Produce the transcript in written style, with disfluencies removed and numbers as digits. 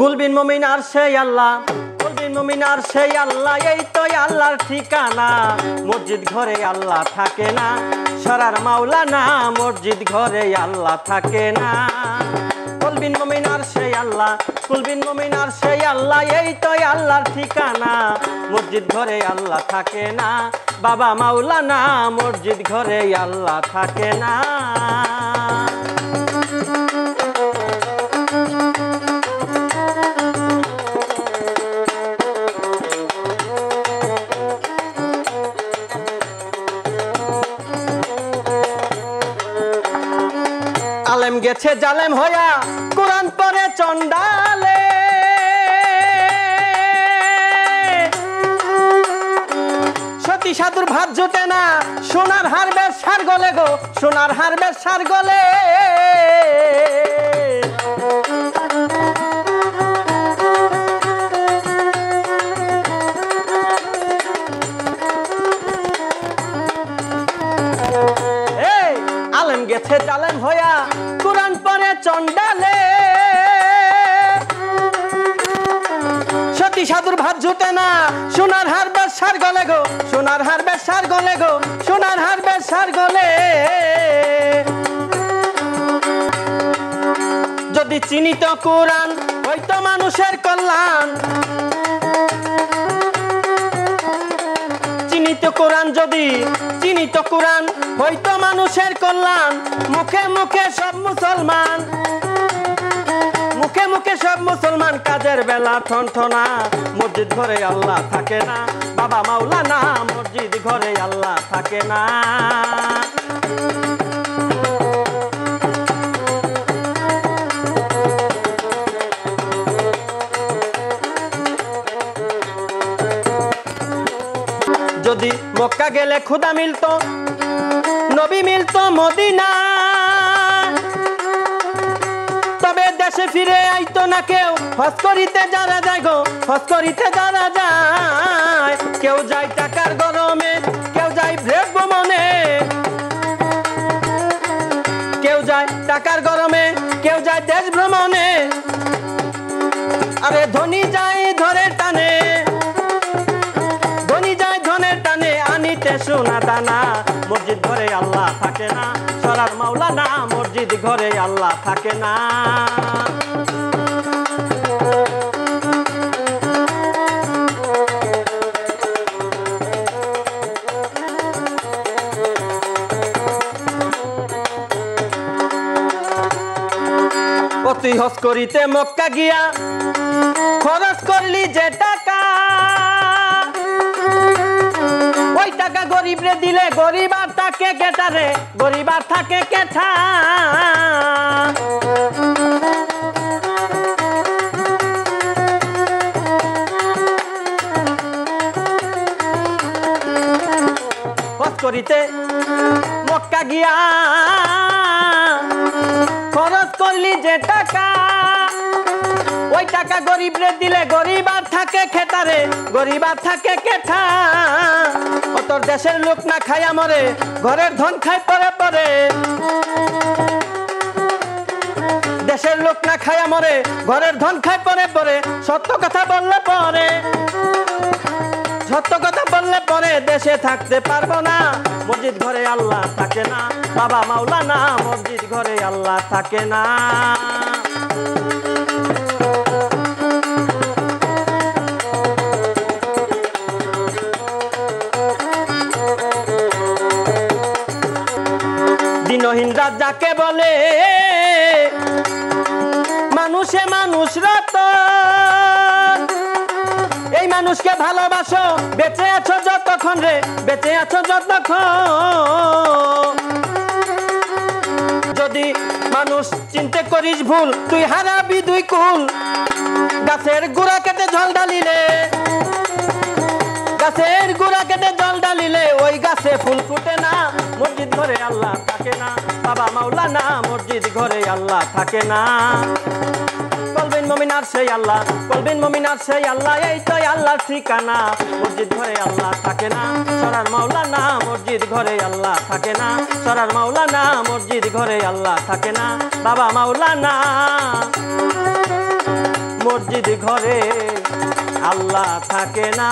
কুলবিন মুমিন আর সেই আল্লাহ, কুলবিন মুমিন আর সেই আল্লাহ, এই তো আল্লাহর ঠিকানা। মসজিদ ঘরে আল্লাহ থাকে না, সরার মাওলানা, মসজিদ ঘরে আল্লাহ থাকে না। কুলবিন মুমিন আর সেই আল্লাহ, কুলবিন মুমিন আর সেই আল্লাহ, এই তো আল্লাহর ঠিকানা। মসজিদ ঘরে আল্লাহ থাকে না, বাবা মাওলানা, মসজিদ ঘরে আল্লাহ থাকে না। আলেম গেছে জালেম হইয়া, কোরআন পড়ে চন্ডালে। সতী সাধুর ভাত জুটে না, সোনার হার বেশার গলে গো, সোনার হার বেশার গলে। আলেম গেছে জালেম হইয়া, কোরআন পড়ে চন্ডালে। সতী সাধুর ভাত জুটে না, সোনার হার বেশার গলে গো, সোনার হার বেশার গলে গো, সোনার হার বেশার গলে। যদি চিনিত কোরআন হইতো মানুষের কল্যাণ, চিনিত কোরআন যদি চিনিত কোরআন হইতো মানুষের কল্যাণ। মুখে মুখে সব মুসলমান, মুখে মুখে সব মুসলমান, কাজের বেলা ঠনঠনা। মসজিদ ঘরে আল্লাহ থাকে না, বাবা মাওলানা, মসজিদ ঘরে আল্লাহ থাকে না। যদি মক্কা গেলে খুদা মিলতো, নবী মিলতো মদিনা, তবে দেশে ফিরে আইতো না কেউ। হজ করিতে যারা যায় গো, হজ করিতে যারা যায়। কেউ যায় টাকার গরমে, কেউ যায় ব্রেক ভ্রমণে, কেউ যায় টাকার গরমে, কেউ যায় দেশ ভ্রমণে। আরে ধনী যায় ধরের টানে, ধনী যায় ধনের টানে, আনিতে সোনা দানা। মসজিদ ঘরে আল্লাহ থাকে না, সরার মাওলানা, মসজিদ ঘরে আল্লাহ থাকে না। তুই হজ করিতে মক্কা গিয়া খরচ করলি যে টাকা, ওই টাকা গরিবরে দিলে গরিব আর থাকে কেটা রে, গরিব আর থাকে কেটা। হজ করিতে মক্কা গিয়া খরচ করলি যে টাকা, ওই টাকা গরিবরে দিলে গরিব আর থাকে খেটারে, গরিব আর থাকে কেঠা। ও তোর দেশের লোক না খাইয়া মরে, ঘরের ধন খায় পরে পরে। দেশের লোক না খাইয়া মরে, ঘরের ধন খায় পরে পরে। সত্য কথা বললে পরে, সত্য কথা বললে পরে দেশে থাকতে পারবো না। মসজিদ ঘরে আল্লাহ থাকে না, বাবা মাওলানা, মসজিদ ঘরে আল্লাহ থাকে না। দিনহীন রাত যাকে বলে, মানুষে মানুষ রতন। এই মানুষকে ভালোবাসো, বেঁচে আছো যতক্ষণ রে, বেঁচে আছো যতক্ষণ। যদি মানুষ চিনতে করিস ভুল, তুই হারাবি দুই কুল। গাছের গোড়া কেটে জল ঢালিলে, গাছের গোড়া কেটে জল ঢালিলে ওই গাছে ফুল ফুটে না। মসজিদ ঘরে আল্লাহ থাকে না, বাবা মাওলানা, মসজিদ ঘরে আল্লাহ থাকে না। কুলবিন মুমিন আর সেই আল্লাহ, কুলবিন মুমিন আর সেই আল্লাহ, এই তো আল্লাহর ঠিকানা। মসজিদ ঘরে আল্লাহ থাকে না, সরার মাওলানা, মসজিদ ঘরে আল্লাহ থাকে না। সরার মাওলানা, মসজিদ ঘরে আল্লাহ থাকে না, বাবা মাওলানা। মসজিদ ঘরে আল্লাহ থাকে না।